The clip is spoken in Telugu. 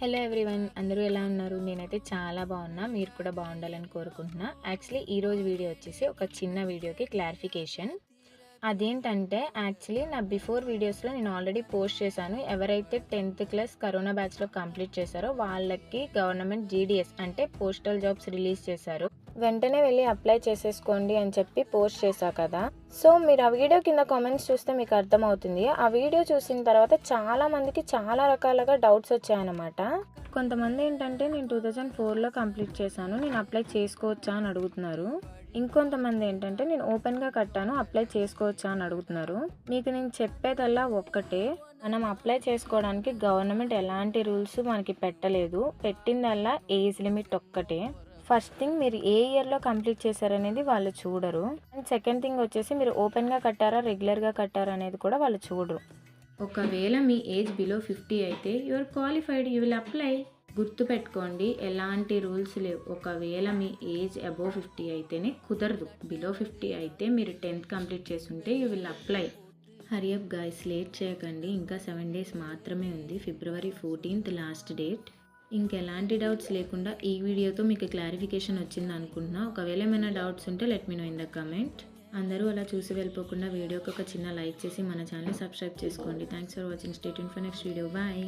హలో ఎవ్రీవన్, అందరూ ఎలా ఉన్నారు? నేనైతే చాలా బాగున్నా. మీరు కూడా బాగుండాలని కోరుకుంటున్నా. యాక్చువల్లీ ఈరోజు వీడియో వచ్చేసి ఒక చిన్న వీడియోకి క్లారిఫికేషన్. అదేంటంటే యాక్చువల్లీ నా బిఫోర్ వీడియోస్లో నేను ఆల్రెడీ పోస్ట్ చేశాను. ఎవరైతే 10th క్లాస్ కరోనా బ్యాచ్లో కంప్లీట్ చేశారో వాళ్ళకి గవర్నమెంట్ జీడిఎస్ అంటే పోస్టల్ జాబ్స్ రిలీజ్ చేశారు. వెంటనే వెళ్ళి అప్లై చేసేసుకోండి అని చెప్పి పోస్ట్ చేశా కదా. సో మీరు ఆ వీడియో కింద కామెంట్స్ చూస్తే మీకు అర్థమవుతుంది. ఆ వీడియో చూసిన తర్వాత చాలా మందికి చాలా రకాలుగా డౌట్స్ వచ్చాయన్నమాట. కొంతమంది ఏంటంటే నేను 2004లో కంప్లీట్ చేశాను, నేను అప్లై చేసుకోవచ్చా అని అడుగుతున్నారు. ఇంకొంతమంది ఏంటంటే నేను ఓపెన్గా కట్టాను, అప్లై చేసుకోవచ్చా అని అడుగుతున్నారు. మీకు నేను చెప్పేదల్లా ఒక్కటే, మనం అప్లై చేసుకోవడానికి గవర్నమెంట్ ఎలాంటి రూల్స్ మనకి పెట్టలేదు. పెట్టిందల్లా ఏజ్ లిమిట్ ఒక్కటే. ఫస్ట్ థింగ్, మీరు ఏ ఇయర్లో కంప్లీట్ చేశారనేది వాళ్ళు చూడరు. అండ్ సెకండ్ థింగ్ వచ్చేసి మీరు ఓపెన్గా కట్టారా రెగ్యులర్గా కట్టారా అనేది కూడా వాళ్ళు చూడరు. ఒకవేళ మీ ఏజ్ బిలో 50 అయితే your qualified, you will apply. గుర్తుపెట్టుకోండి, ఎలాంటి రూల్స్ లేవు. ఒకవేళ మీ ఏజ్ అబోవ్ 50 అయితేనే కుదరదు. బిలో 50 అయితే మీరు 10th కంప్లీట్ చేస్తుంటే you will apply. Hurry up guys, late చేయకండి. ఇంకా 7 days మాత్రమే ఉంది. February 14th last date. ఇంకెలాంటి డౌట్స్ లేకుండా ఈ వీడియోతో మీకు క్లారిఫికేషన్ వచ్చింది అనుకుంటున్నా. ఒకవేళ ఏమైనా డౌట్స్ ఉంటే let me know in the comment. అందరూ అలా చూసి వెళ్ళిపోకుండా వీడియోకి ఒక చిన్న లైక్ చేసి మన ఛానల్ సబ్స్క్రైబ్ చేసుకోండి. Thanks for watching. Stay tuned for next video. Bye.